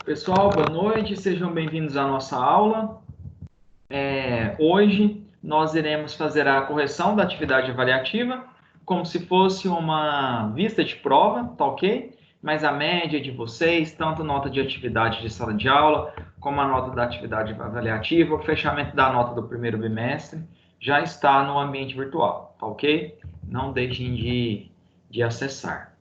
Pessoal, boa noite, sejam bem-vindos à nossa aula. Hoje nós iremos fazer a correção da atividade avaliativa, como se fosse uma vista de prova, tá ok? Mas a média de vocês, tanto nota de atividade de sala de aula, como a nota da atividade avaliativa, o fechamento da nota do primeiro bimestre, já está no ambiente virtual, tá ok? Não deixem de acessar.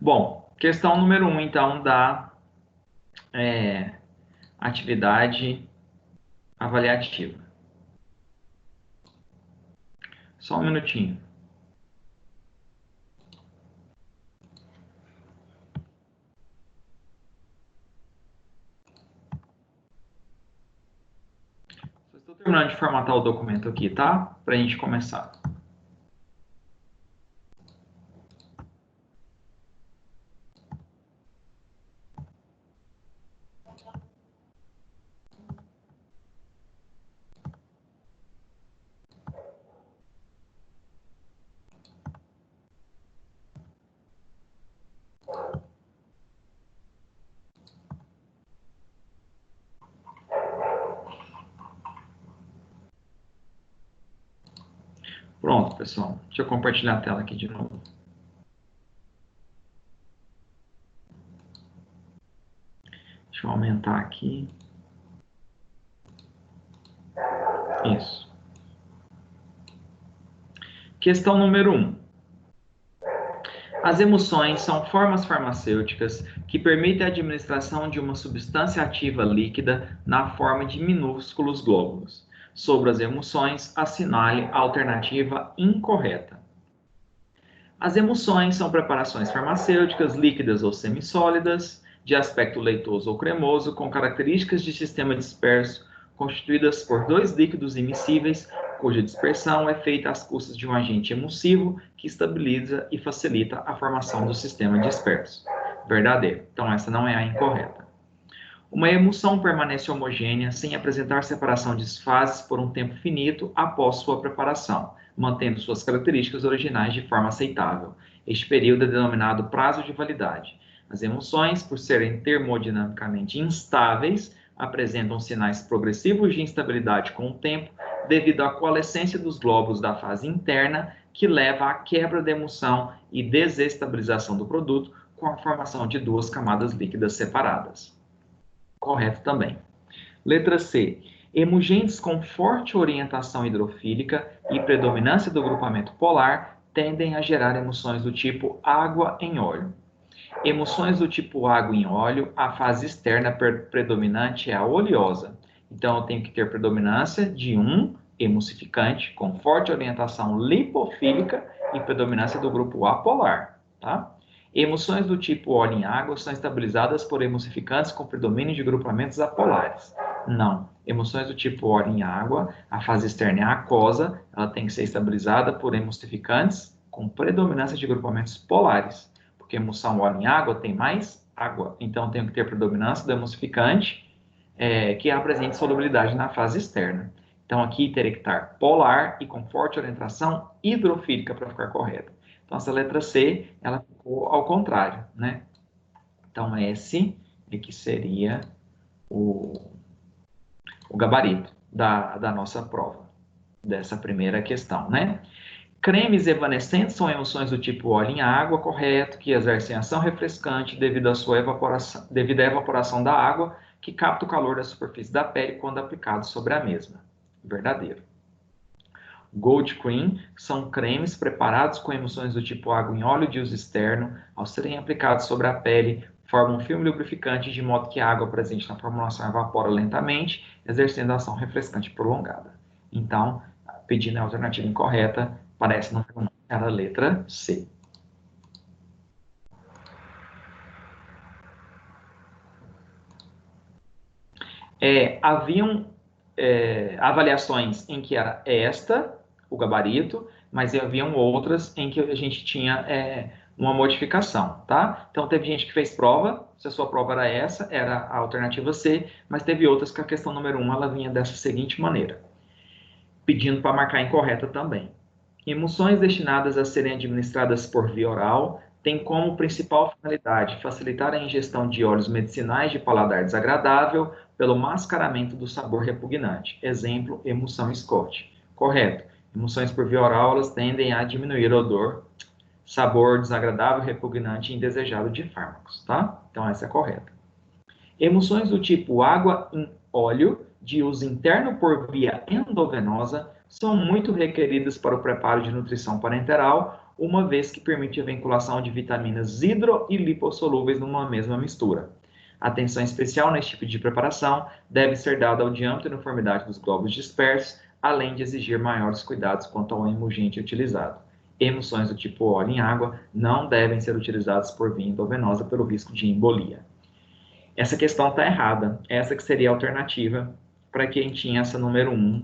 Bom, questão número 1, então, da atividade avaliativa. Só um minutinho. Só estou terminando de formatar o documento aqui, tá? Para a gente começar. Pronto, pessoal. Deixa eu compartilhar a tela aqui de novo. Deixa eu aumentar aqui. Isso. Questão número 1. As emulsões são formas farmacêuticas que permitem a administração de uma substância ativa líquida na forma de minúsculos glóbulos. Sobre as emulsões, assinale a alternativa incorreta. As emulsões são preparações farmacêuticas líquidas ou semissólidas, de aspecto leitoso ou cremoso, com características de sistema disperso, constituídas por dois líquidos immiscíveis, cuja dispersão é feita às custas de um agente emulsivo que estabiliza e facilita a formação do sistema disperso. Verdadeiro. Então, essa não é a incorreta. Uma emulsão permanece homogênea sem apresentar separação de fases por um tempo finito após sua preparação, mantendo suas características originais de forma aceitável. Este período é denominado prazo de validade. As emulsões, por serem termodinamicamente instáveis, apresentam sinais progressivos de instabilidade com o tempo, devido à coalescência dos glóbulos da fase interna, que leva à quebra da emulsão e desestabilização do produto, com a formação de duas camadas líquidas separadas. Correto também. Letra C. Emulgentes com forte orientação hidrofílica e predominância do grupamento polar tendem a gerar emulsões do tipo água em óleo. Emulsões do tipo água em óleo, a fase externa predominante é a oleosa. Então, eu tenho que ter predominância de um emulsificante com forte orientação lipofílica e predominância do grupo apolar, tá? Emulsões do tipo óleo em água são estabilizadas por emulsificantes com predomínio de grupamentos apolares. Não. Emulsões do tipo óleo em água, a fase externa é aquosa, ela tem que ser estabilizada por emulsificantes com predominância de grupamentos polares. Porque emulsão óleo em água tem mais água. Então, tem que ter predominância do emulsificante que apresente solubilidade na fase externa. Então, aqui teria que estar polar e com forte orientação hidrofílica para ficar correta. Então, essa letra C, ela ficou ao contrário, né? Então, esse aqui seria o gabarito da nossa prova, dessa primeira questão, né? Cremes evanescentes são emulsões do tipo óleo em água, correto, que exercem ação refrescante devido à evaporação da água, que capta o calor da superfície da pele quando aplicado sobre a mesma. Verdadeiro. Gold Cream são cremes preparados com emulsões do tipo água em óleo de uso externo, ao serem aplicados sobre a pele, formam um filme lubrificante de modo que a água presente na formulação evapora lentamente, exercendo ação refrescante prolongada. Então, pedindo a alternativa incorreta, parece não era a letra C. Haviam avaliações em que era esta, o gabarito, mas haviam outras em que a gente tinha uma modificação, tá? Então, teve gente que fez prova, se a sua prova era essa, era a alternativa C, mas teve outras que a questão número 1, ela vinha dessa seguinte maneira, pedindo para marcar incorreta também. Emulsões destinadas a serem administradas por via oral têm como principal finalidade facilitar a ingestão de óleos medicinais de paladar desagradável pelo mascaramento do sabor repugnante. Exemplo, emulsão Scott. Correto. Emulsões por via oral, elas tendem a diminuir o odor, sabor desagradável, repugnante e indesejado de fármacos, tá? Então, essa é correta. Emulsões do tipo água em óleo, de uso interno por via endovenosa, são muito requeridas para o preparo de nutrição parenteral, uma vez que permite a vinculação de vitaminas hidro e lipossolúveis numa mesma mistura. Atenção especial nesse tipo de preparação deve ser dada ao diâmetro e uniformidade dos glóbulos dispersos, além de exigir maiores cuidados quanto ao emulgente utilizado. Emulsões do tipo óleo em água não devem ser utilizadas por via endovenosa pelo risco de embolia. Essa questão está errada. Essa que seria a alternativa para quem tinha essa número 1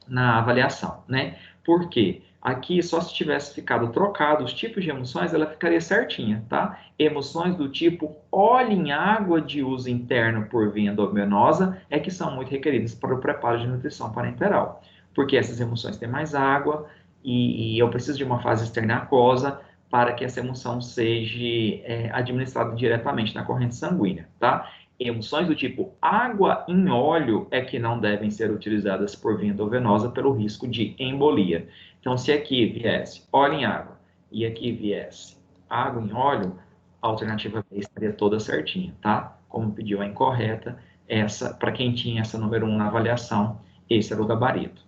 na avaliação, né? Por quê? Aqui, só se tivesse ficado trocado os tipos de emulsões, ela ficaria certinha, tá? Emulsões do tipo óleo em água de uso interno por via endovenosa é que são muito requeridas para o preparo de nutrição parenteral, porque essas emulsões têm mais água e eu preciso de uma fase externa aquosa para que essa emulsão seja administrada diretamente na corrente sanguínea, tá? Emulsões do tipo água em óleo é que não devem ser utilizadas por via endovenosa pelo risco de embolia. Então, se aqui viesse óleo em água e aqui viesse água em óleo, a alternativa B estaria toda certinha, tá? Como pediu a incorreta, essa, para quem tinha essa número 1 na avaliação, esse era o gabarito.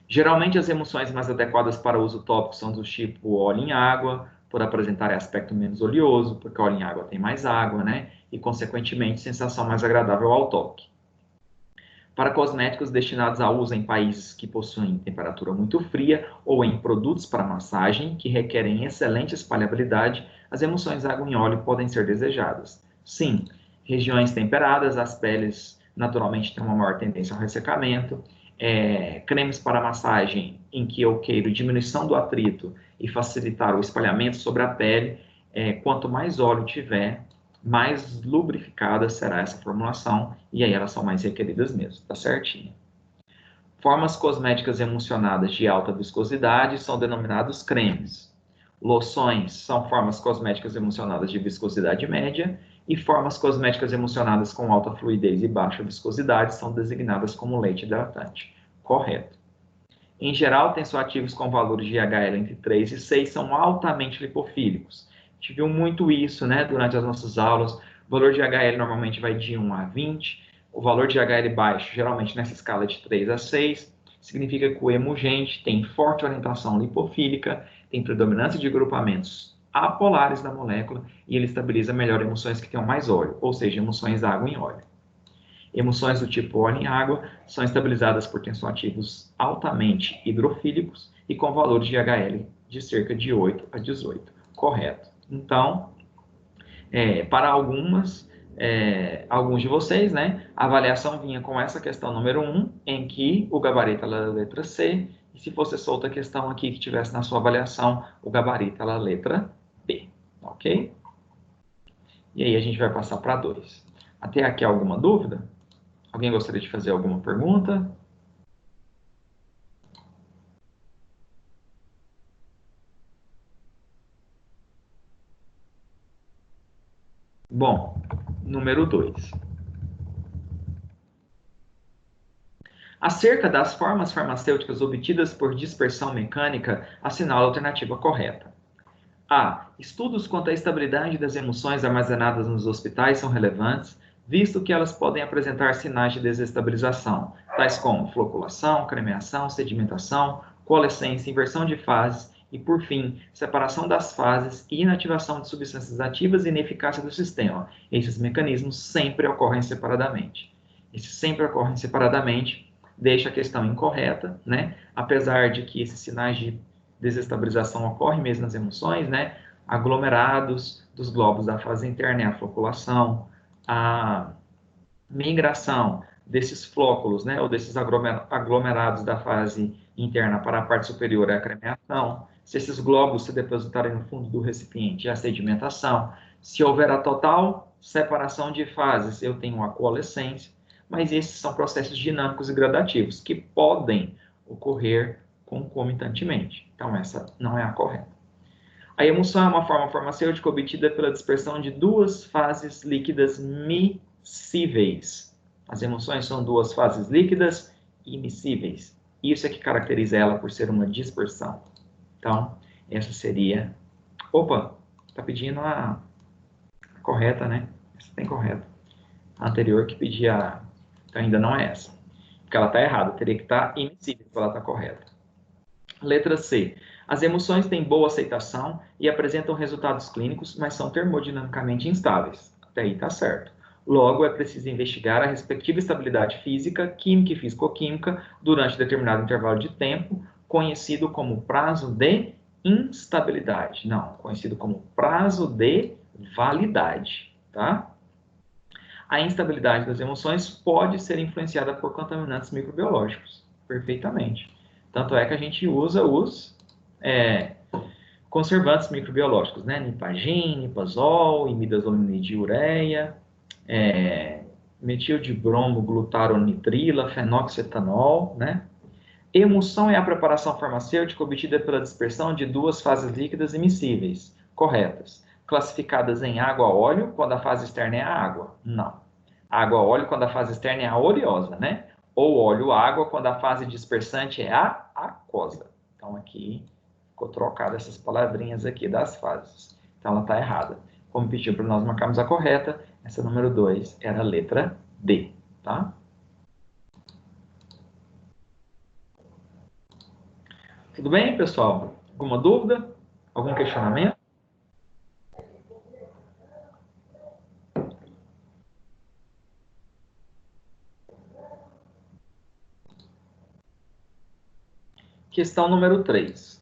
Geralmente, as emulsões mais adequadas para uso tópico são do tipo óleo em água, por apresentar aspecto menos oleoso, porque óleo em água tem mais água, né? E, consequentemente, sensação mais agradável ao toque. Para cosméticos destinados a uso em países que possuem temperatura muito fria ou em produtos para massagem que requerem excelente espalhabilidade, as emulsões água em óleo podem ser desejadas. Sim, regiões temperadas, as peles naturalmente têm uma maior tendência ao ressecamento, cremes para massagem em que eu queiro diminuição do atrito e facilitar o espalhamento sobre a pele, quanto mais óleo tiver, mais lubrificada será essa formulação, e aí elas são mais requeridas mesmo, tá certinho. Formas cosméticas emulsionadas de alta viscosidade são denominados cremes. Loções são formas cosméticas emulsionadas de viscosidade média, e formas cosméticas emulsionadas com alta fluidez e baixa viscosidade são designadas como leite hidratante. Correto. Em geral, tensoativos com valores de HL entre 3 e 6 são altamente lipofílicos. A gente viu muito isso, né, durante as nossas aulas. O valor de HL normalmente vai de 1 a 20. O valor de HL baixo, geralmente nessa escala de 3 a 6, significa que o emulgente tem forte orientação lipofílica, tem predominância de grupamentos apolares da molécula e ele estabiliza melhor emulsões que tenham mais óleo, ou seja, emulsões água em óleo. Emulsões do tipo óleo em água são estabilizadas por tensoativos altamente hidrofílicos e com valores de HL de cerca de 8 a 18. Correto. Então, para alguns de vocês, né, a avaliação vinha com essa questão número 1, em que o gabarito era a letra C, e se fosse solta a questão aqui que tivesse na sua avaliação, o gabarito era a letra B, ok? E aí a gente vai passar para 2. Até aqui alguma dúvida? Alguém gostaria de fazer alguma pergunta? Bom, número 2. Acerca das formas farmacêuticas obtidas por dispersão mecânica, assinala a alternativa correta. A. Estudos quanto à estabilidade das emulsões armazenadas nos hospitais são relevantes, visto que elas podem apresentar sinais de desestabilização, tais como floculação, cremeação, sedimentação, coalescência, inversão de fases e, por fim, separação das fases e inativação de substâncias ativas e ineficácia do sistema. Esses mecanismos sempre ocorrem separadamente. Deixa a questão incorreta, né? Apesar de que esses sinais de desestabilização ocorre mesmo nas emulsões, né? Aglomerados dos glóbulos da fase interna é a floculação, a migração desses flóculos, né? Ou desses aglomerados da fase interna para a parte superior é a cremeação, Se esses glóbulos se depositarem no fundo do recipiente, é a sedimentação. Se houver a total separação de fases, eu tenho a coalescência. Mas esses são processos dinâmicos e gradativos, que podem ocorrer concomitantemente. Então, essa não é a correta. A emulsão é uma forma farmacêutica obtida pela dispersão de duas fases líquidas miscíveis. As emulsões são duas fases líquidas immiscíveis. Isso é que caracteriza ela por ser uma dispersão. Então, essa seria... Opa, está pedindo a correta, né? Essa tem correta. A anterior que pedia... Então, ainda não é essa. Porque ela está errada. Teria que estar immiscível para ela estar correta. Letra C. As emulsões têm boa aceitação e apresentam resultados clínicos, mas são termodinamicamente instáveis. Até aí está certo. Logo, é preciso investigar a respectiva estabilidade física, química e fisicoquímica durante determinado intervalo de tempo, conhecido como prazo de instabilidade. Não, conhecido como prazo de validade, tá? A instabilidade das emulsões pode ser influenciada por contaminantes microbiológicos, perfeitamente. Tanto é que a gente usa os conservantes microbiológicos, né? Nipagin, nipazol, imidazolinidiureia, metil de bromo, glutaronidrila, fenoxetanol, né? Emulsão é a preparação farmacêutica obtida pela dispersão de duas fases líquidas immiscíveis, corretas, classificadas em água-óleo quando a fase externa é a água. Não. Água-óleo quando a fase externa é a oleosa, né? Ou óleo-água quando a fase dispersante é a aquosa. Então, aqui ficou trocada essas palavrinhas aqui das fases. Então, ela está errada. Como pediu para nós marcarmos a correta, essa número 2 era a letra D, tá? Tudo bem, pessoal? Alguma dúvida? Algum questionamento? Questão número 3.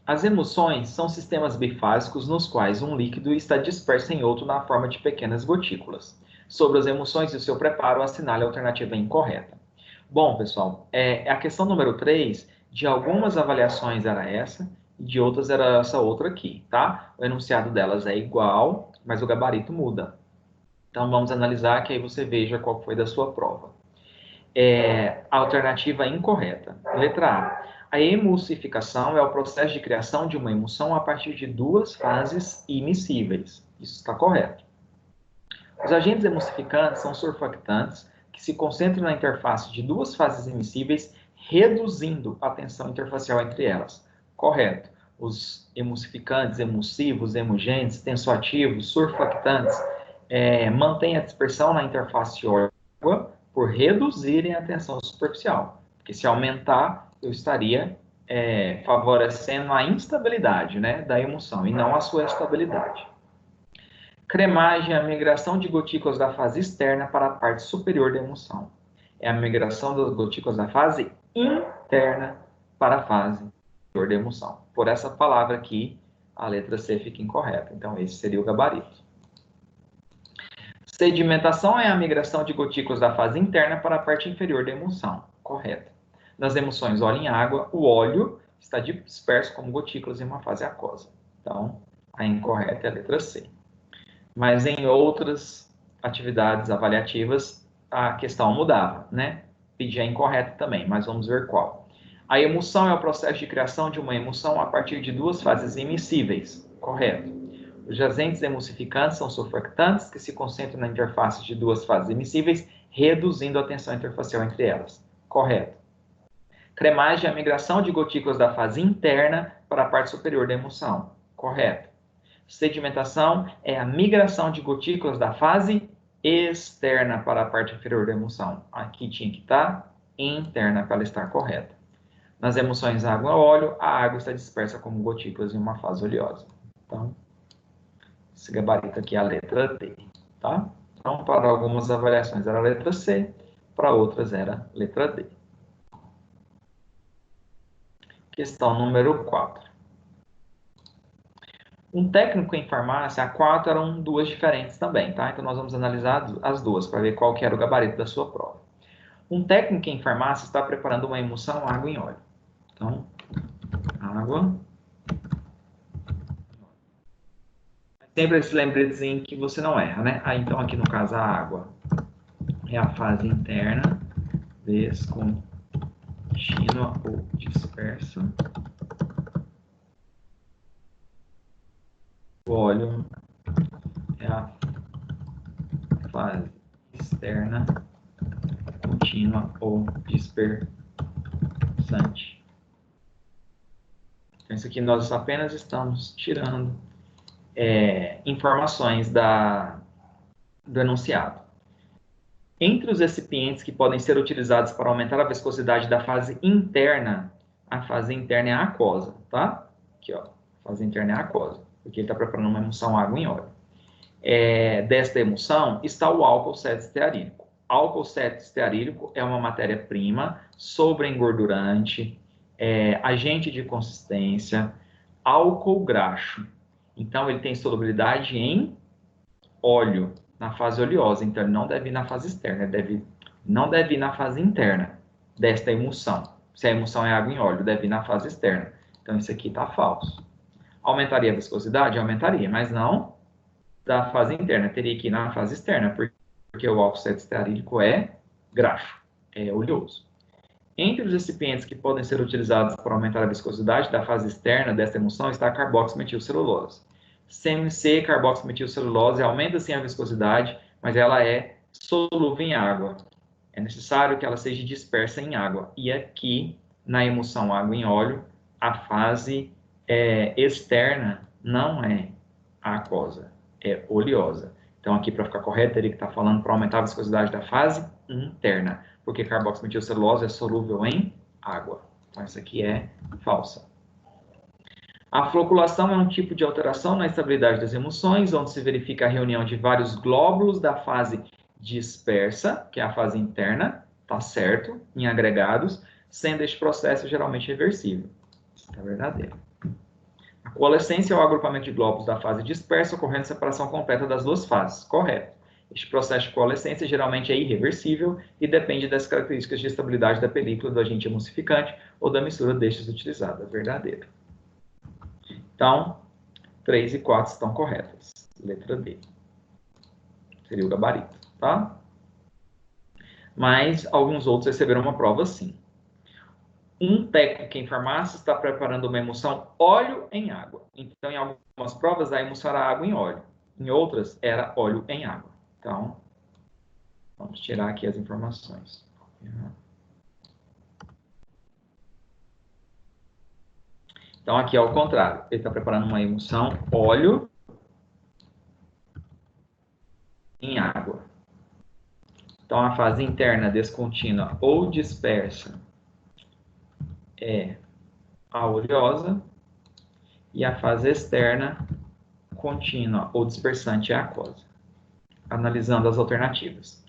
As emulsões são sistemas bifásicos nos quais um líquido está disperso em outro na forma de pequenas gotículas. Sobre as emulsões e o seu preparo, assinale a alternativa incorreta. Bom, pessoal, a questão número 3, de algumas avaliações era essa, e de outras era essa outra aqui, tá? O enunciado delas é igual, mas o gabarito muda. Então, vamos analisar, que aí você veja qual foi da sua prova. A alternativa incorreta. Letra A. A emulsificação é o processo de criação de uma emulsão a partir de duas fases immiscíveis. Isso está correto. Os agentes emulsificantes são surfactantes que se concentram na interface de duas fases immiscíveis, reduzindo a tensão interfacial entre elas. Correto. Os emulsificantes, emulsivos, emulgentes, tensoativos, surfactantes mantêm a dispersão na interface água por reduzirem a tensão superficial. Porque se aumentar, eu estaria favorecendo a instabilidade, né, da emulsão e não a sua estabilidade. Cremagem é a migração de gotículas da fase externa para a parte superior da emulsão. É a migração das gotículas da fase interna para a fase superior da emulsão. Por essa palavra aqui, a letra C fica incorreta. Então, esse seria o gabarito. Sedimentação é a migração de gotículas da fase interna para a parte inferior da emulsão. Correto. Nas emulsões óleo em água, o óleo está disperso como gotículas em uma fase aquosa. Então, a incorreta é a letra C. Mas em outras atividades avaliativas, a questão mudava, né? Pedia incorreta também, mas vamos ver qual. A emulsão é o processo de criação de uma emulsão a partir de duas fases immiscíveis. Correto. Os agentes emulsificantes são surfactantes que se concentram na interface de duas fases immiscíveis, reduzindo a tensão interfacial entre elas. Correto. Cremagem é a migração de gotículas da fase interna para a parte superior da emulsão. Correto. Sedimentação é a migração de gotículas da fase externa para a parte inferior da emulsão. Aqui tinha que estar interna para ela estar correta. Nas emulsões água-óleo, a água está dispersa como gotículas em uma fase oleosa. Então, esse gabarito aqui é a letra D, tá? Então, para algumas avaliações era a letra C, para outras era a letra D. Questão número 4. Um técnico em farmácia, a 4 eram duas diferentes também, tá? Então, nós vamos analisar as duas, para ver qual que era o gabarito da sua prova. Um técnico em farmácia está preparando uma emulsão água em óleo. Então, água. Sempre esse lembretezinho que você não erra, né? Então, aqui no caso, a água é a fase interna, descontínua ou dispersa. O óleo é a fase externa, contínua ou dispersante. Então, isso aqui nós apenas estamos tirando informações do enunciado. Entre os recipientes que podem ser utilizados para aumentar a viscosidade da fase interna, a fase interna é a aquosa, tá? Aqui, ó, a fase interna é a aquosa, porque ele está preparando uma emulsão água em óleo. Desta emulsão está o álcool cetoestearílico. Álcool cetoestearílico é uma matéria-prima sobreengordurante, agente de consistência, álcool graxo. Então, ele tem solubilidade em óleo, na fase oleosa. Então, ele não deve ir na fase externa, não deve ir na fase interna desta emulsão. Se a emulsão é água em óleo, deve ir na fase externa. Então, isso aqui está falso. Aumentaria a viscosidade? Aumentaria, mas não da fase interna. Teria que ir na fase externa, porque o álcool cetoestearílico é graxo, é oleoso. Entre os recipientes que podem ser utilizados para aumentar a viscosidade da fase externa desta emulsão está a carboximetilcelulose. CMC, carboximetilcelulose, aumenta sim a viscosidade, mas ela é solúvel em água. É necessário que ela seja dispersa em água. E aqui, na emulsão água em óleo, a fase externa não é aquosa, é oleosa. Então, aqui, para ficar correto, teria que estar falando para aumentar a viscosidade da fase interna, porque carboximetilcelulose é solúvel em água. Então, isso aqui é falsa. A floculação é um tipo de alteração na estabilidade das emulsões, onde se verifica a reunião de vários glóbulos da fase dispersa, que é a fase interna, tá certo, em agregados, sendo este processo geralmente reversível. Isso é verdadeiro. A coalescência é o agrupamento de glóbulos da fase dispersa, ocorrendo separação completa das duas fases. Correto. Este processo de coalescência geralmente é irreversível e depende das características de estabilidade da película do agente emulsificante ou da mistura destes utilizada. Verdadeiro. Então, 3 e 4 estão corretas. Letra D. Seria o gabarito, tá? Mas alguns outros receberam uma prova sim. Um técnico em farmácia está preparando uma emulsão óleo em água. Então, em algumas provas, a emulsão era água em óleo. Em outras, era óleo em água. Então, vamos tirar aqui as informações. Então, aqui é o contrário. Ele está preparando uma emulsão óleo em água. Então, a fase interna descontínua ou dispersa é a oleosa e a fase externa contínua ou dispersante é a aquosa. Analisando as alternativas.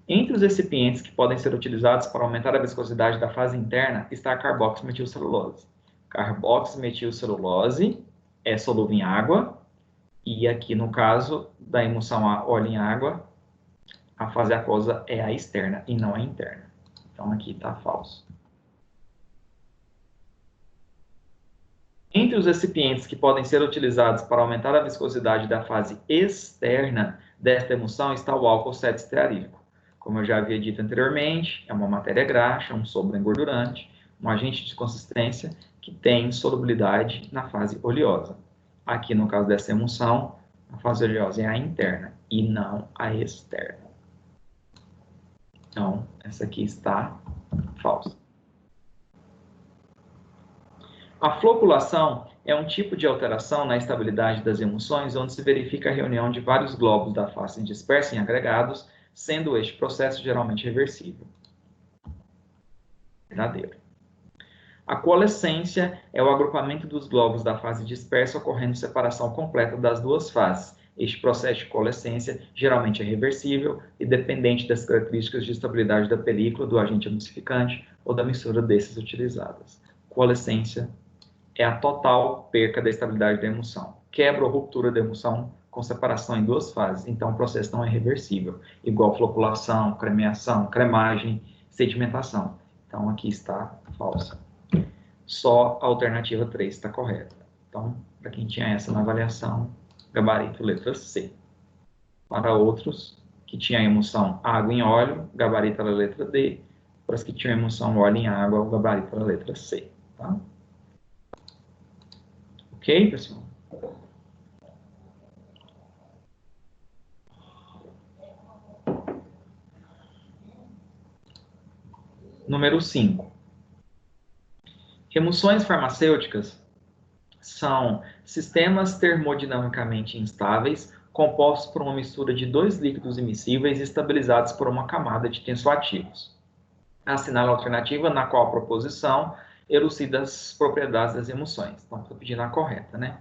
Entre os recipientes que podem ser utilizados para aumentar a viscosidade da fase interna está a carboximetilcelulose. Carboximetilcelulose é solúvel em água e aqui no caso da emulsão óleo em água, a fase aquosa é a externa e não a interna. Então aqui está falso. Entre os recipientes que podem ser utilizados para aumentar a viscosidade da fase externa desta emulsão está o álcool cetoestearílico. Como eu já havia dito anteriormente, é uma matéria graxa, um sobreengordurante, um agente de consistência que tem solubilidade na fase oleosa. Aqui, no caso dessa emulsão, a fase oleosa é a interna e não a externa. Então, essa aqui está falsa. A floculação é um tipo de alteração na estabilidade das emulsões onde se verifica a reunião de vários glóbulos da fase dispersa em agregados, sendo este processo geralmente reversível. Verdadeiro. A coalescência é o agrupamento dos glóbulos da fase dispersa ocorrendo separação completa das duas fases. Este processo de coalescência geralmente é reversível e dependente das características de estabilidade da película, do agente emulsificante ou da mistura desses utilizadas. Coalescência é a total perca da estabilidade da emulsão. Quebra ou ruptura da emulsão com separação em duas fases. Então, o processo não é reversível. Igual floculação, cremeação, cremagem, sedimentação. Então, aqui está falsa. Só a alternativa 3 está correta. Então, para quem tinha essa na avaliação, gabarito letra C. Para outros que tinham emulsão água em óleo, gabarito era a letra D. Para os que tinham emulsão óleo em água, o gabarito era a letra C. Tá? Ok, pessoal? Número 5. Emulsões farmacêuticas são sistemas termodinamicamente instáveis compostos por uma mistura de dois líquidos imissíveis estabilizados por uma camada de tensoativos. Assinale a alternativa na qual a proposição elucida as propriedades das emulsões. Então, estou pedindo a correta, né?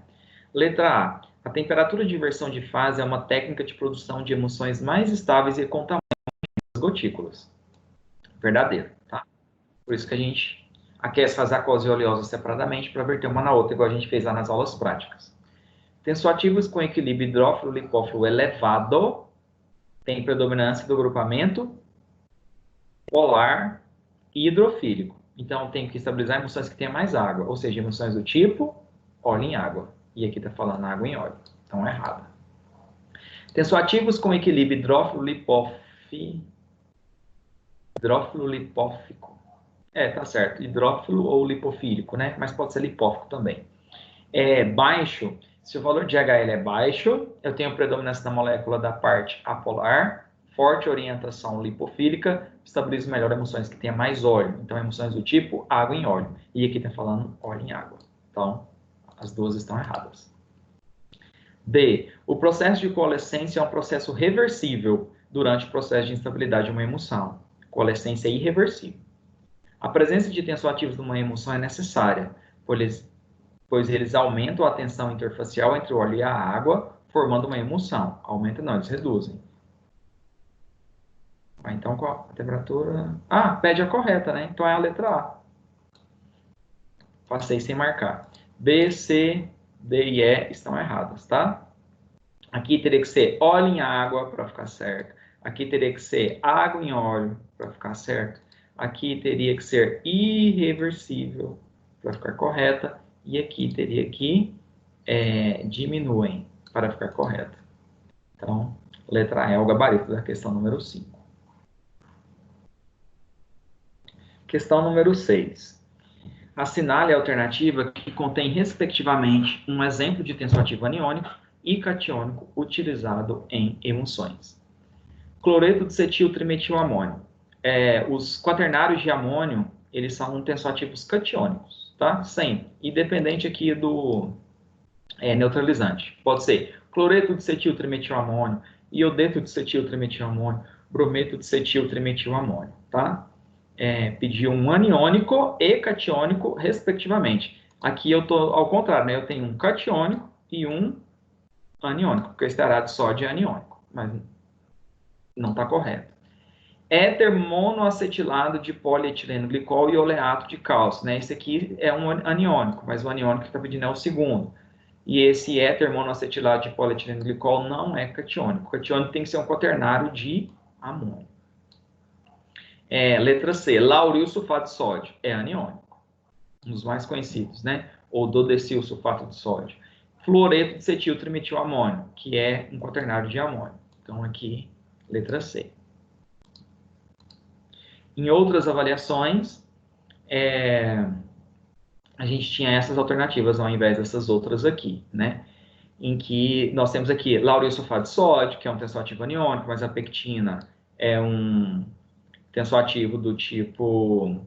Letra A. A temperatura de inversão de fase é uma técnica de produção de emulsões mais estáveis e com tamanho das gotículas. Verdadeiro, tá? Por isso que a gente aquece as aquosas e oleosas separadamente para verter uma na outra, igual a gente fez lá nas aulas práticas. Tensoativos com equilíbrio hidrófilo-lipófilo elevado têm predominância do grupamento polar e hidrofílico. Então, tem que estabilizar emulsões que tenham mais água, ou seja, emulsões do tipo óleo em água. E aqui está falando água em óleo. Então, é errado. Tensoativos com equilíbrio hidrófilo-lipófico. Tá certo. Hidrófilo ou lipofílico, né? Mas pode ser lipófico também. Baixo, se o valor de HL é baixo, eu tenho predominância da molécula da parte apolar, forte orientação lipofílica, estabilizo melhor emulsões que tenham mais óleo. Então, emulsões do tipo água em óleo. E aqui está falando óleo em água. Então, as duas estão erradas. D. O processo de coalescência é um processo reversível durante o processo de instabilidade de uma emulsão. Coalescência é irreversível. A presença de tensoativos numa emulsão é necessária, pois eles aumentam a tensão interfacial entre o óleo e a água, formando uma emulsão. Aumenta não, eles reduzem. Então, qual a temperatura? Pede a correta, né? Então, é a letra A. Passei sem marcar. B, C, D e E estão erradas, tá? Aqui teria que ser óleo em água para ficar certo. Aqui teria que ser água em óleo para ficar certo. Aqui teria que ser irreversível para ficar correta. E aqui teria que diminuem para ficar correta. Então, letra A é o gabarito da questão número 5. Questão número 6. Assinale a alternativa que contém, respectivamente, um exemplo de tensoativo aniônico e catiônico utilizado em emulsões. Cloreto de cetiltrimetilamônio. Os quaternários de amônio, eles são tensoativos catiônicos, tá? Sempre. Independente aqui do neutralizante. Pode ser cloreto de cetiltrimetilamônio, iodeto de cetiltrimetilamônio, brometo de cetiltrimetilamônio, tá? Pediu um aniônico e catiônico, respectivamente. Aqui eu estou ao contrário, né? Eu tenho um catiônico e um aniônico, porque o estearato de sódio é aniônico, mas não está correto. Éter monoacetilado de polietileno glicol e oleato de cálcio, né? Esse aqui é um aniônico, mas o aniônico que está pedindo é o segundo. E esse éter monoacetilado de polietileno glicol não é catiônico. O catiônico tem que ser um quaternário de amônio. Letra C, lauril sulfato de sódio, é aniônico. Um dos mais conhecidos, né? Ou dodecil sulfato de sódio. Fluoreto de cetiltrimetilamônio, que é um quaternário de amônio. Então, aqui, letra C. Em outras avaliações, a gente tinha essas alternativas ao invés dessas outras aqui, né? Em que nós temos aqui lauril sulfato de sódio, que é um tensoativo aniônico, mas a pectina é um tensoativo do tipo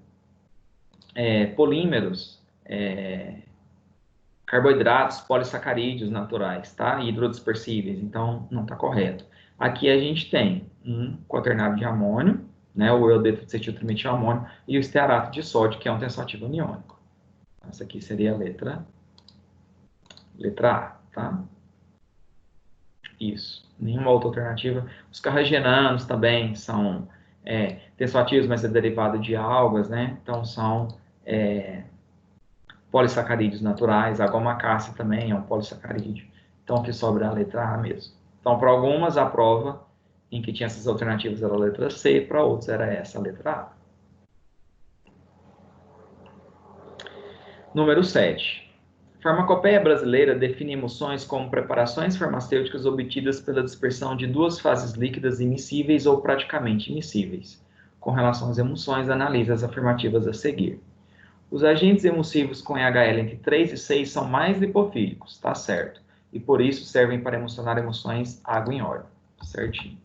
polímeros, carboidratos, polissacarídeos naturais, tá? Hidrodispersíveis, então não está correto. Aqui a gente tem um quaternário de amônio, né, o iodeto de cetiltrimetilamônio, e o estearato de sódio, que é um tensoativo aniônico. Essa aqui seria a letra A, tá? Isso. Nenhuma outra alternativa. Os carrageenanos também são tensoativos, mas é derivado de algas, né? Então, são polissacarídeos naturais. A goma-cássia também é um polissacarídeo. Então, aqui sobra a letra A mesmo. Então, para algumas, a prova em que tinha essas alternativas era a letra C, para outros era essa, a letra A. Número 7. A farmacopeia brasileira define emoções como preparações farmacêuticas obtidas pela dispersão de duas fases líquidas immiscíveis ou praticamente immiscíveis. Com relação às emoções, analisa as afirmativas a seguir. Os agentes emulsivos com HL entre 3 e 6 são mais lipofílicos, tá certo? E por isso servem para emocionar emoções água em óleo, certinho.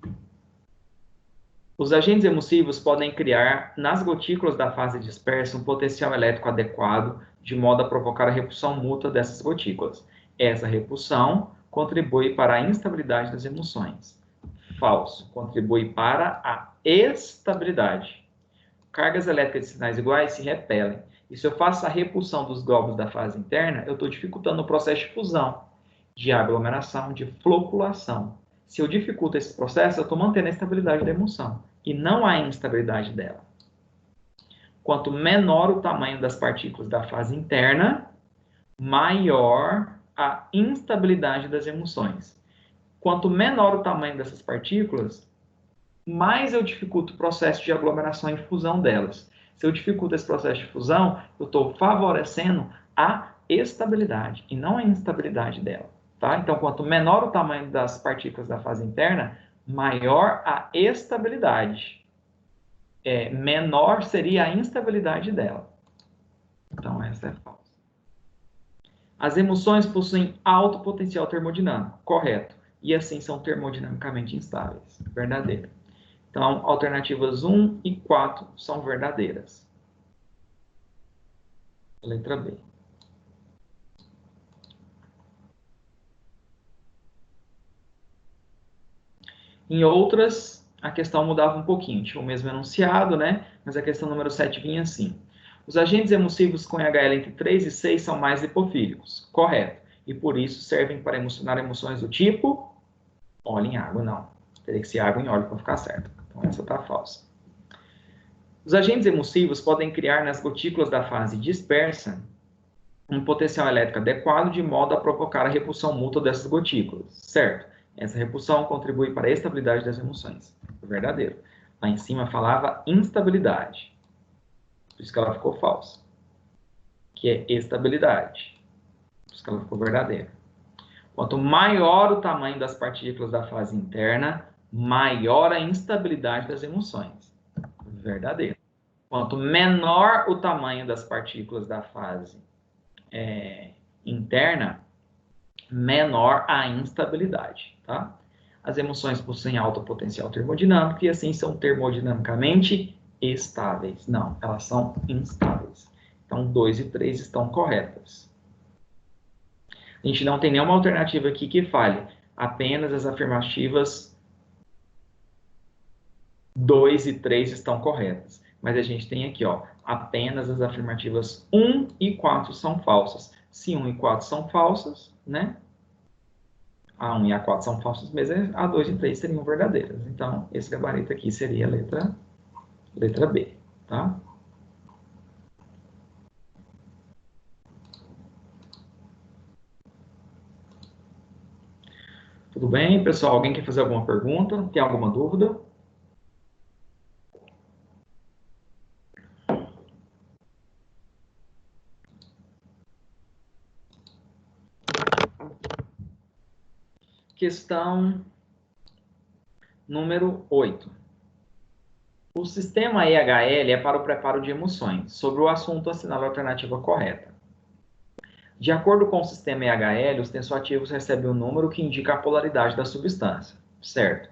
Os agentes emulsivos podem criar, nas gotículas da fase dispersa, um potencial elétrico adequado, de modo a provocar a repulsão mútua dessas gotículas. Essa repulsão contribui para a instabilidade das emoções. Falso. Contribui para a estabilidade. Cargas elétricas de sinais iguais se repelem. E se eu faço a repulsão dos glóbulos da fase interna, eu estou dificultando o processo de fusão, de aglomeração, de floculação. Se eu dificulto esse processo, eu estou mantendo a estabilidade da emoção e não a instabilidade dela. Quanto menor o tamanho das partículas da fase interna, maior a instabilidade das emoções. Quanto menor o tamanho dessas partículas, mais eu dificulto o processo de aglomeração e fusão delas. Se eu dificulto esse processo de fusão, eu estou favorecendo a estabilidade e não a instabilidade dela. Tá? Então, quanto menor o tamanho das partículas da fase interna, maior a estabilidade. Menor seria a instabilidade dela. Então, essa é falsa. As emoções possuem alto potencial termodinâmico. Correto. E assim são termodinamicamente instáveis. Verdadeiro. Então, alternativas 1 e 4 são verdadeiras. Letra B. Em outras, a questão mudava um pouquinho. Tinha o mesmo enunciado, né? Mas a questão número 7 vinha assim. Os agentes emulsivos com HL entre 3 e 6 são mais lipofílicos. Correto. E por isso servem para emocionar emoções do tipo óleo em água. Não. Teria que ser água em óleo para ficar certo. Então, essa está falsa. Os agentes emulsivos podem criar nas gotículas da fase dispersa um potencial elétrico adequado de modo a provocar a repulsão mútua dessas gotículas. Certo. Essa repulsão contribui para a estabilidade das emoções. Verdadeiro. Lá em cima falava instabilidade. Por isso que ela ficou falsa. Que é estabilidade. Por isso que ela ficou verdadeira. Quanto maior o tamanho das partículas da fase interna, maior a instabilidade das emoções. Verdadeiro. Quanto menor o tamanho das partículas da fase interna, menor a instabilidade, tá? As emoções possuem alto potencial termodinâmico e assim são termodinamicamente estáveis. Não, elas são instáveis. Então, 2 e 3 estão corretas. A gente não tem nenhuma alternativa aqui que fale. Apenas as afirmativas 2 e 3 estão corretas. Mas a gente tem aqui, ó, apenas as afirmativas 1 e 4 são falsas. Se 1 e 4 são falsas, né? A 1 e a 4 são falsas, mas a 2 e 3 seriam verdadeiras. Então, esse gabarito aqui seria a letra B, tá? Tudo bem, pessoal? Alguém quer fazer alguma pergunta? Tem alguma dúvida? Questão número 8. O sistema EHL é para o preparo de emoções. Sobre o assunto, assinale a alternativa correta. De acordo com o sistema EHL, os tensoativos recebem um número que indica a polaridade da substância. Certo.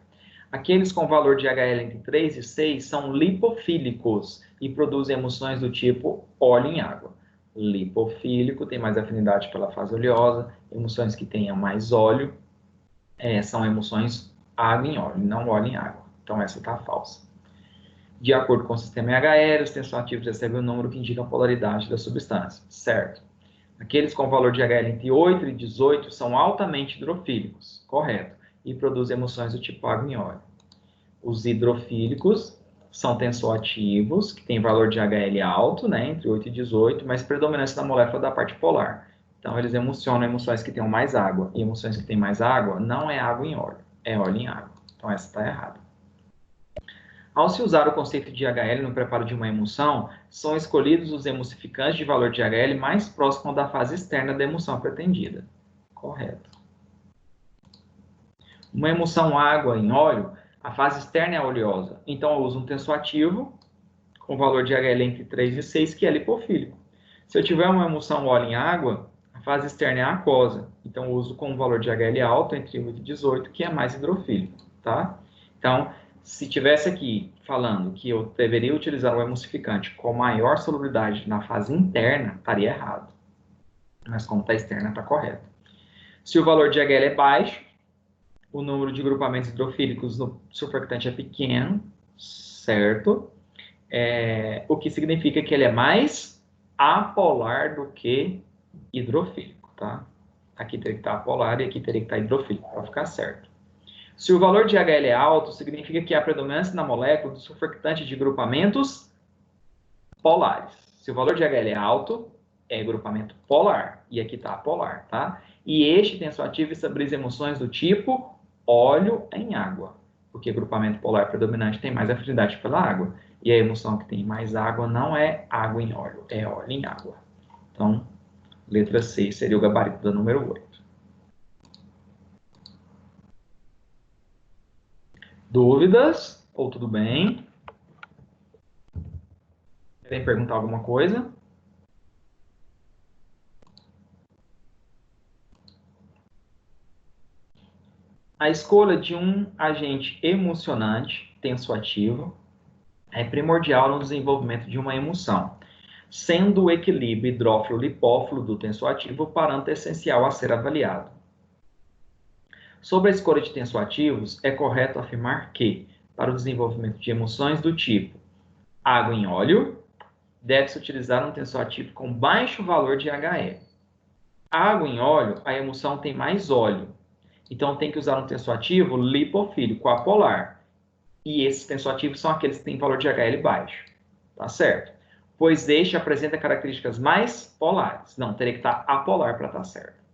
Aqueles com valor de HL entre 3 e 6 são lipofílicos e produzem emoções do tipo óleo em água. Lipofílico tem mais afinidade pela fase oleosa, emoções que tenham mais óleo são emoções água em óleo, não óleo em água. Então essa está falsa. De acordo com o sistema EHL, os tensoativos recebem um número que indica a polaridade da substância. Certo. Aqueles com valor de HL entre 8 e 18 são altamente hidrofílicos. Correto. E produzem emoções do tipo água em óleo. Os hidrofílicos são tensoativos, que têm valor de HL alto, né, entre 8 e 18, mas predominância na molécula da parte polar. Então, eles emocionam emoções que tenham mais água. E emoções que têm mais água não é água em óleo, é óleo em água. Então, essa está errada. Ao se usar o conceito de HL no preparo de uma emulsão, são escolhidos os emulsificantes de valor de HL mais próximo da fase externa da emulsão pretendida. Correto. Uma emulsão água em óleo, a fase externa é a oleosa. Então, eu uso um tensoativo com valor de HL entre 3 e 6, que é lipofílico. Se eu tiver uma emulsão óleo em água, a fase externa é a aquosa. Então, eu uso com um valor de HL alto, entre 8 e 18, que é mais hidrofílico. Tá? Então, se tivesse aqui falando que eu deveria utilizar o emulsificante com maior solubilidade na fase interna, estaria errado. Mas como está externa, está correto. Se o valor de HL é baixo, o número de grupamentos hidrofílicos no surfactante é pequeno, certo? O que significa que ele é mais apolar do que hidrofílico, tá? Aqui teria que estar apolar e aqui teria que estar hidrofílico, para ficar certo. Se o valor de HL é alto, significa que há predominância na molécula do surfactante de grupamentos polares. Se o valor de HL é alto, é grupamento polar. E aqui está apolar, tá? E este tensoativo estabiliza emulsões do tipo óleo em água. Porque grupamento polar predominante tem mais afinidade pela água. E a emulsão que tem mais água não é água em óleo, é óleo em água. Então, letra C seria o gabarito da número 8. Dúvidas? Ou tudo bem? Querem perguntar alguma coisa? A escolha de um agente emulsionante tensoativo é primordial no desenvolvimento de uma emulsão, sendo o equilíbrio hidrófilo-lipófilo do tensoativo o parâmetro essencial a ser avaliado. Sobre a escolha de tensoativos, é correto afirmar que, para o desenvolvimento de emulsões do tipo água em óleo, deve-se utilizar um tensoativo com baixo valor de HE. Água em óleo, a emulsão tem mais óleo, então tem que usar um tensoativo lipofílico, apolar. E esses tensoativos são aqueles que têm valor de HL baixo. Tá certo? Pois este apresenta características mais polares. Não, teria que estar apolar para estar certo.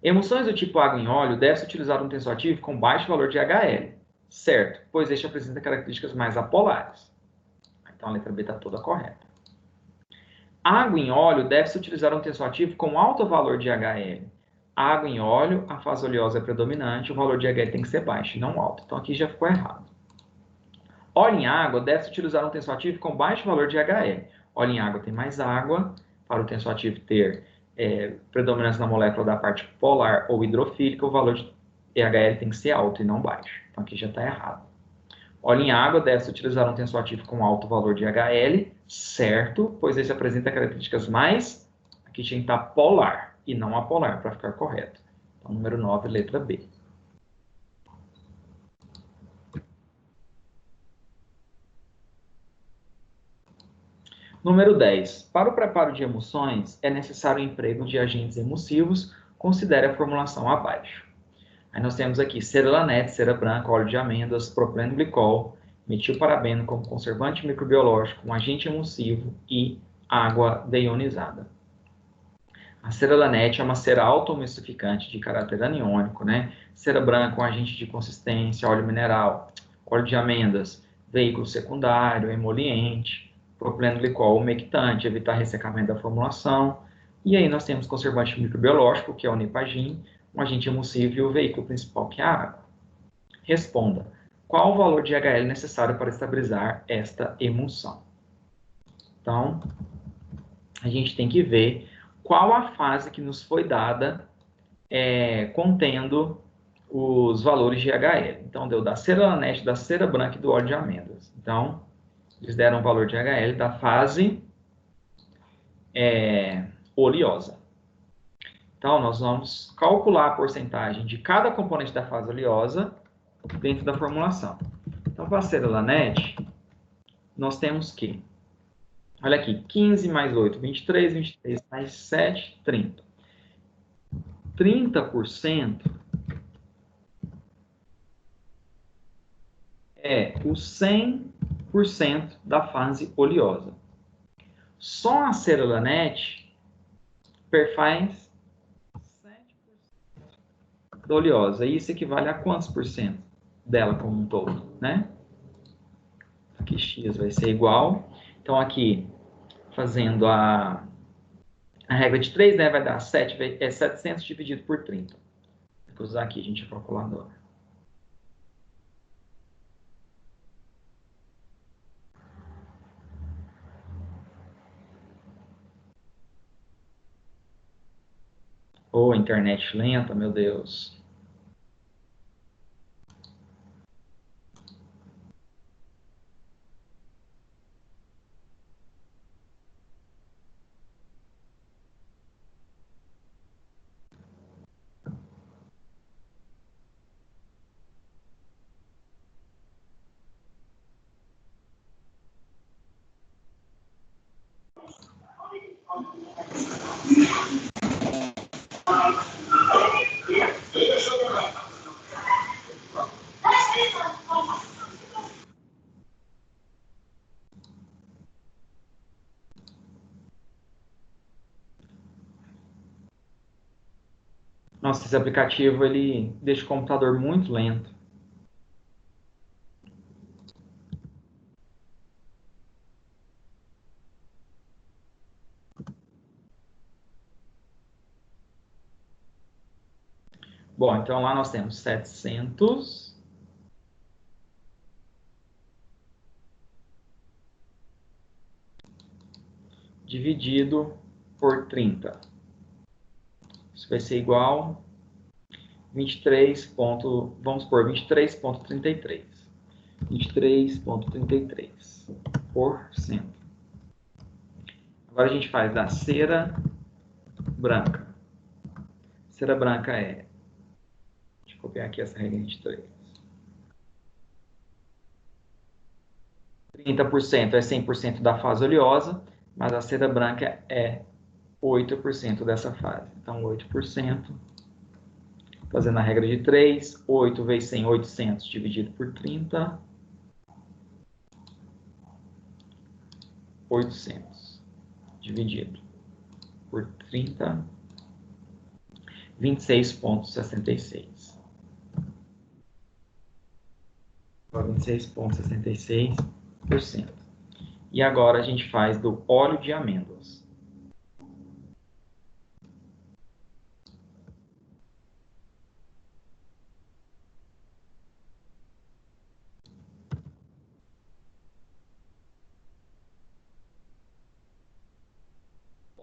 Emulsões do tipo água em óleo deve-se utilizar um tensoativo com baixo valor de HL. Certo? Pois este apresenta características mais apolares. Então a letra B está toda correta. Água em óleo deve-se utilizar um tensoativo com alto valor de HL. Água em óleo, a fase oleosa é predominante, o valor de HL tem que ser baixo, não alto. Então aqui já ficou errado. Óleo em água deve-se utilizar um tensoativo com baixo valor de HL. Óleo em água tem mais água, para o tensoativo ter predominância na molécula da parte polar ou hidrofílica, o valor de HL tem que ser alto e não baixo. Então aqui já está errado. Óleo em água deve-se utilizar um tensoativo com alto valor de HL, certo, pois esse apresenta características mais, aqui tinha que estar polar e não apolar, para ficar correto. Então, número 9, letra B. Número 10. Para o preparo de emulsões, é necessário o emprego de agentes emulsivos, considere a formulação abaixo. Aí nós temos aqui ceralanete, cera branca, óleo de amêndoas, propileno glicol, metilparabeno como conservante microbiológico, um agente emulsivo e água deionizada. A ceralanete é uma cera autoemulsificante de caráter aniônico, né? Cera branca, um agente de consistência, óleo mineral, óleo de amêndoas, veículo secundário, emoliente, propileno glicol, umectante, evitar ressecamento da formulação. E aí nós temos conservante microbiológico, que é o Nipagin, um agente emulsivo e o veículo principal, que é a água. Responda, qual o valor de HL necessário para estabilizar esta emulsão? Então, a gente tem que ver qual a fase que nos foi dada contendo os valores de HL. Então, deu da ceralanete, da cera branca e do óleo de amêndoas. Então, eles deram o valor de HL da fase oleosa. Então, nós vamos calcular a porcentagem de cada componente da fase oleosa dentro da formulação. Então, para a ceralanete, nós temos que, olha aqui, 15 mais 8, 23, 23 mais 7, 30. 30% é o 100% da fase oleosa. Só a ceralanete perfaz 7% da oleosa. E isso equivale a quantos por cento dela como um todo, né? que x vai ser igual. Então, aqui, fazendo a regra de 3, né, vai dar 700 dividido por 30. Vou usar aqui, gente, a calculadora. Ô, internet lenta, meu Deus. Nossa, esse aplicativo, ele deixa o computador muito lento. Bom, então lá nós temos 700 dividido por 30. Isso vai ser igual a 23. Vamos por 23,33. 23,33%. Agora a gente faz da cera branca. Cera branca é... Deixa eu copiar aqui essa regra de 3. 30% é 100% da fase oleosa, mas a cera branca é 8% dessa fase. Então, 8%, fazendo a regra de 3, 8 vezes 100, 800 dividido por 30, 800 dividido por 30, 26,66. 26,66%. E agora a gente faz do óleo de amêndoas.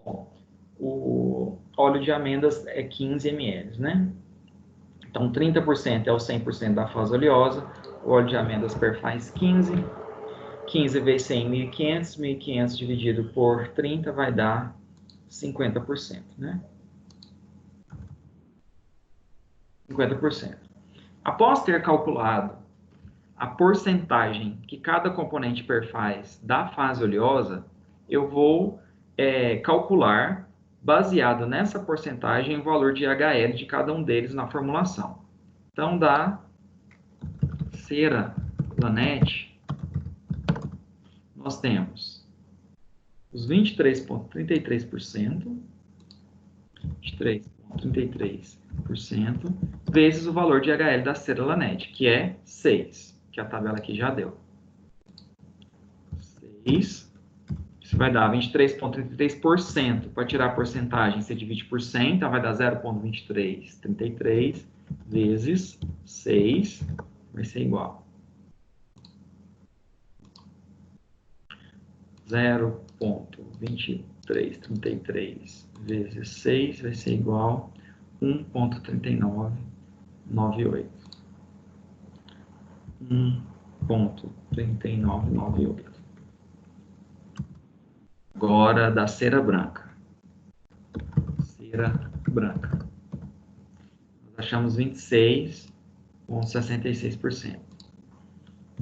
Bom, o óleo de amêndoas é 15 ml, né? Então, 30% é o 100% da fase oleosa. O óleo de amêndoas perfaz 15. 15 vezes 100, 1.500. 1.500 dividido por 30 vai dar 50%, né? 50%. Após ter calculado a porcentagem que cada componente perfaz da fase oleosa, eu vou calcular, baseado nessa porcentagem, o valor de HL de cada um deles na formulação. Então, da cera Lanetti, nós temos os 23,33%, 23,33%, vezes o valor de HL da cera Lanetti, que é 6, que a tabela aqui já deu. 6, isso vai dar 23,33%. Para tirar a porcentagem, você divide por 100, então vai dar 0,2333 vezes 6, vai ser igual 0,2333 vezes 6 vai ser igual a 1,3998. 1,3998. Agora da cera branca. Cera branca. Nós achamos 26,66%.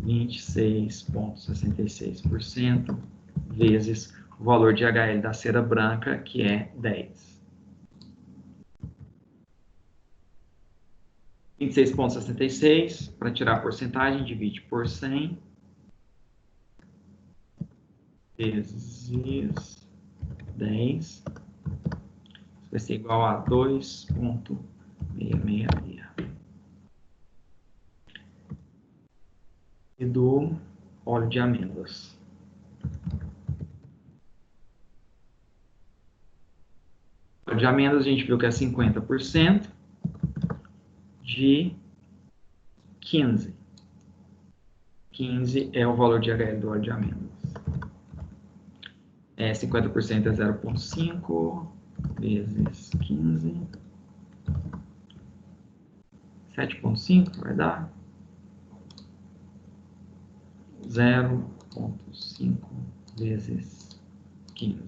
26,66% vezes o valor de HL da cera branca, que é 10. 26,66, para tirar a porcentagem, divide por 100, vezes 10, isso vai ser igual a 2,666. E do óleo de amêndoas. Óleo de amêndoas a gente viu que é 50% de 15. 15 é o valor de HL do óleo de amêndoas. 50% é 0,5 vezes 15. 7,5 vai dar 0,5 vezes 15.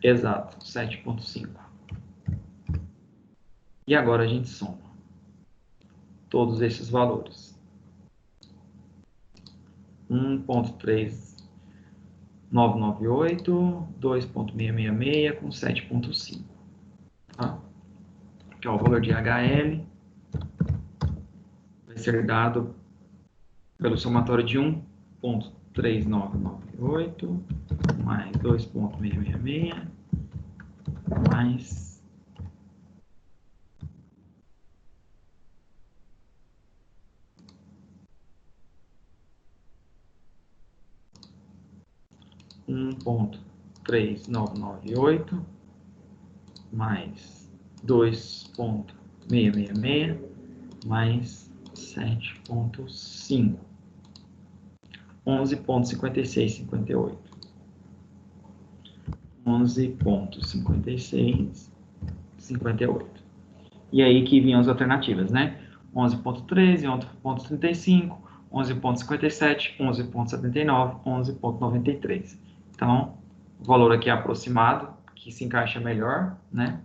Exato, 7,5. E agora a gente soma todos esses valores. 1,3998, 2,666 com 7,5. Tá? Que é o valor de HL. Vai ser dado pelo somatório de 1,3998 mais 2,666 mais 1,3998 mais 2,666 mais 7,5. 11,5658. 11,5658. E aí que vinham as alternativas, né? 11,13, 11,35, 11,57, 11,79, 11,93. Então, o valor aqui é aproximado, que se encaixa melhor, né?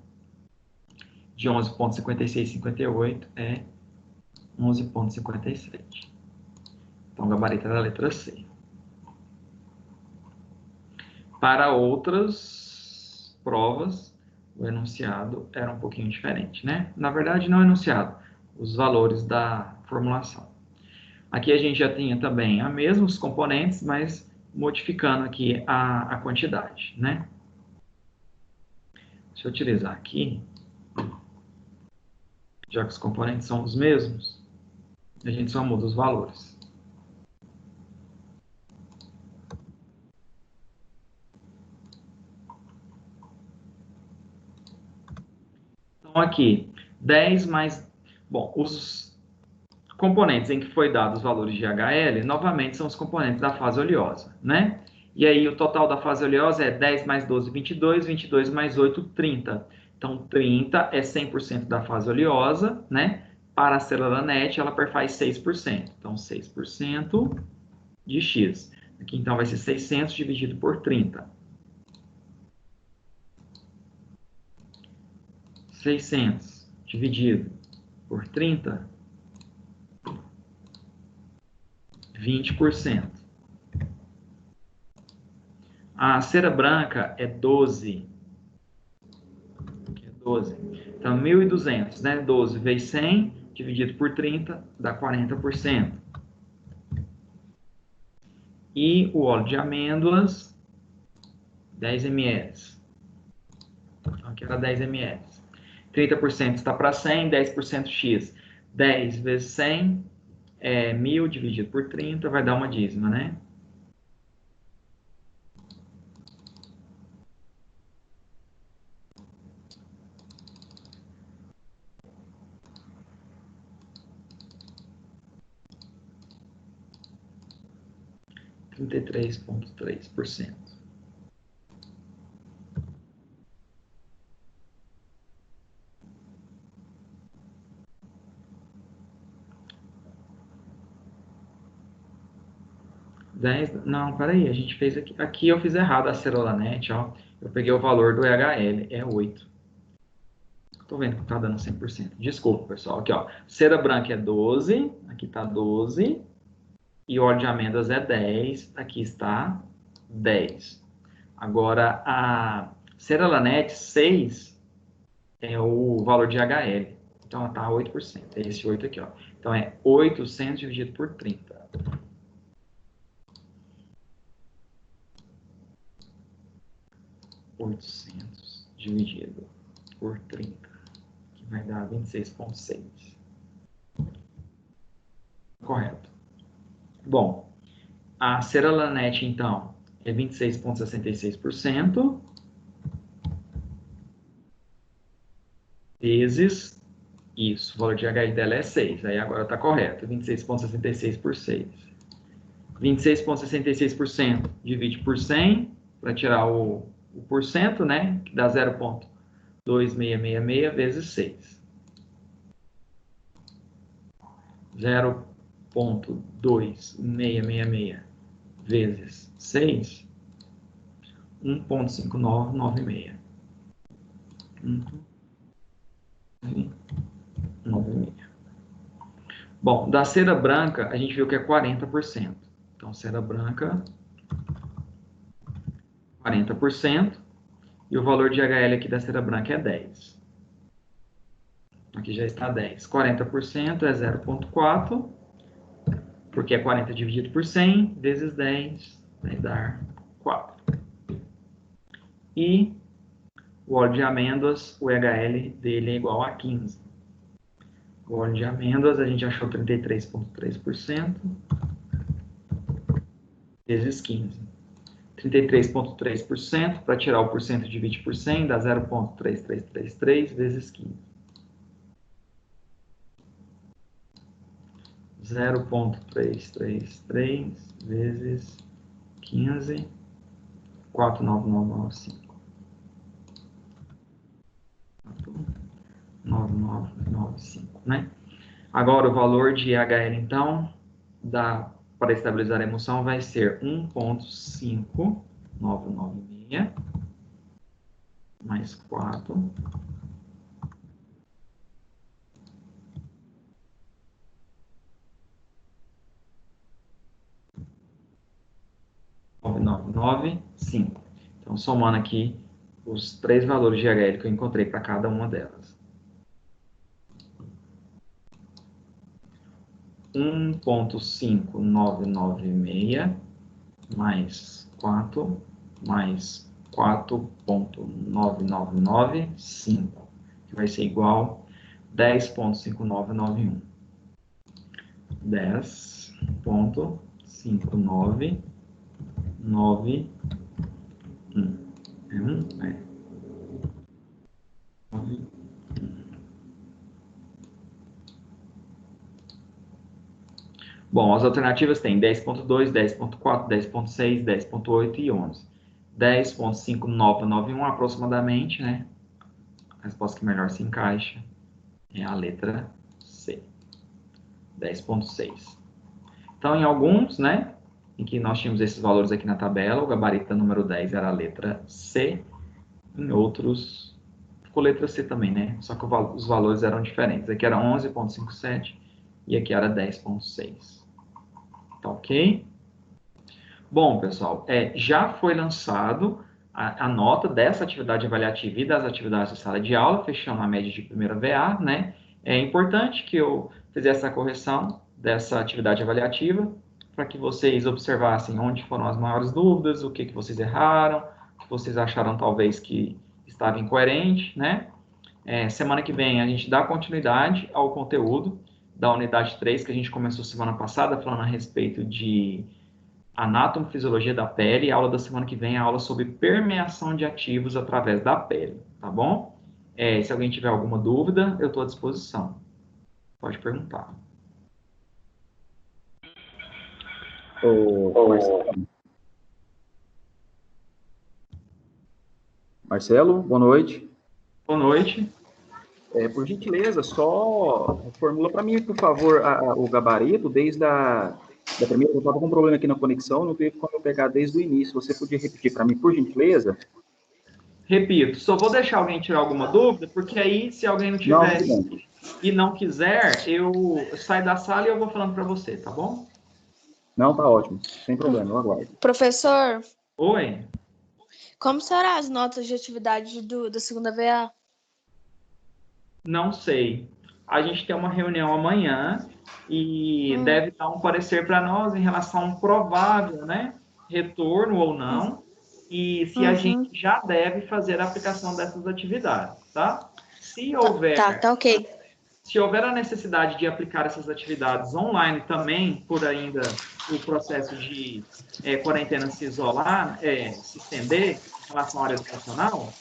De 11,5658 é 11,57. Então, o gabarito é da letra C. Para outras provas, o enunciado era um pouquinho diferente, né? Na verdade, não é enunciado, os valores da formulação. Aqui a gente já tinha também os mesmos componentes, mas modificando aqui a quantidade, né? Deixa eu utilizar aqui, já que os componentes são os mesmos, a gente só muda os valores. Então, aqui, 10 mais... Bom, os componentes em que foi dado os valores de HL, novamente, são os componentes da fase oleosa, né? E aí, o total da fase oleosa é 10 mais 12, 22, 22 mais 8, 30. Então, 30 é 100% da fase oleosa, né? Para a célula NET, ela perfaz 6%. Então, 6% de X. Aqui, então, vai ser 600 dividido por 30. 600 dividido por 30, 20%. A cera branca é 12. Então, 1.200, né? 12 vezes 100, dividido por 30, dá 40%. E o óleo de amêndoas, 10 ml. Então, aqui era 10 ml. 30% está para 100, 10% X. 10 vezes 100 é 1.000 dividido por 30, vai dar uma dízima, né? R$ 33,3%. Não, peraí, a gente fez aqui. Aqui eu fiz errado a Cerolanet, ó. Eu peguei o valor do EHL, é 8. Tô vendo que tá dando 100%. Desculpa, pessoal. Aqui, ó. Cera branca é 12, aqui tá 12. E óleo de amêndoas é 10, aqui está 10. Agora, a Cerolanet 6 é o valor de HL. Então, ela tá 8%. É esse 8 aqui, ó. Então, é 800 dividido por 30. 800 dividido por 30, que vai dar 26,6. Correto. Bom, a Ceralanete, então, é 26,66% vezes isso. O valor de HI dela é 6. Aí agora está correto. 26,66 por 6. 26,66% divide por 100 para tirar o porcento, né? Que dá 0,2666 vezes 6. 0,2666 vezes 6, 1,5996. 1,5996. Bom, da cera branca, a gente viu que é 40%. Então, cera branca, 40%. E o valor de HL aqui da cera branca é 10. Aqui já está 10. 40% é 0,4, porque é 40 dividido por 100, vezes 10, vai dar 4. E o óleo de amêndoas, o HL dele é igual a 15. O óleo de amêndoas, a gente achou 33,3%, vezes 15. 33,3%, para tirar o porcento divide por 100, dá 0,3333 vezes 15. 0,333 vezes 15, 49995. 49995, né? Agora, o valor de HL, então, para estabilizar a emoção, vai ser 1,5996 mais 4. 995. Então, somando aqui os 3 valores de HL que eu encontrei para cada uma delas. 1,5996 mais 4 mais 4,9995, que vai ser igual a 10,5991. 10,5991. É 1? É. 9. Bom, as alternativas têm 10.2, 10.4, 10.6, 10.8 e 11. 10.5991 aproximadamente, né? A resposta que melhor se encaixa é a letra C. 10.6. Então, em alguns, né, em que nós tínhamos esses valores aqui na tabela, o gabarito da número 10 era a letra C. Em outros, ficou letra C também, né? Só que os valores eram diferentes. Aqui era 11.57 e aqui era 10.6. Tá ok? Bom, pessoal, já foi lançado a nota dessa atividade avaliativa e das atividades da sala de aula, fechando a média de primeira VA, né? É importante que eu fizesse essa correção dessa atividade avaliativa, para que vocês observassem onde foram as maiores dúvidas, o que vocês erraram, o que vocês acharam talvez que estava incoerente, né? Semana que vem a gente dá continuidade ao conteúdo da unidade 3, que a gente começou semana passada, falando a respeito de anatomofisiologia da pele. A aula da semana que vem é a aula sobre permeação de ativos através da pele, tá bom? Se alguém tiver alguma dúvida, eu estou à disposição. Pode perguntar. Marcelo, boa noite. Boa noite. Por gentileza, só formula para mim, por favor, o gabarito desde da primeira. Eu estava com um problema aqui na conexão, não teve como eu pegar desde o início. Você podia repetir para mim, por gentileza? Repito, só vou deixar alguém tirar alguma dúvida, porque aí, se alguém não tiver e não quiser, eu saio da sala e eu vou falando para você, tá bom? Não, tá ótimo, sem problema, eu aguardo. Professor? Oi? Como serão as notas de atividade da segunda VA? Não sei. A gente tem uma reunião amanhã e deve dar um parecer para nós em relação a um provável, né, retorno ou não, e se a gente já deve fazer a aplicação dessas atividades, tá? Se houver, tá ok. Se houver a necessidade de aplicar essas atividades online também, por ainda o processo de quarentena se isolar, se estender em relação à área educacional,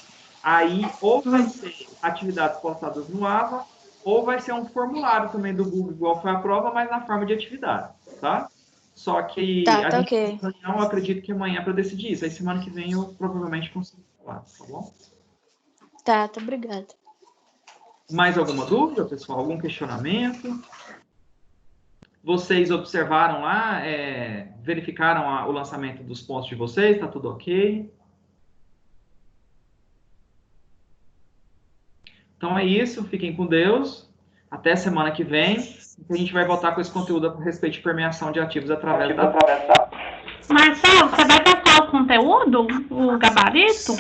aí ou vai ser atividades postadas no AVA, ou vai ser um formulário também do Google, igual foi a prova, mas na forma de atividade, tá? Só que Tá, a tá gente ok. tem reunião, eu acredito que amanhã para decidir isso. Aí semana que vem eu provavelmente consigo falar, tá bom? Tá, obrigada. Mais alguma dúvida, pessoal? Algum questionamento? Vocês observaram lá, verificaram o lançamento dos pontos de vocês? Tá tudo ok? Então é isso, fiquem com Deus. Até semana que vem. A gente vai voltar com esse conteúdo a respeito de permeação de ativos através da... Marcelo, você vai passar o conteúdo, o gabarito?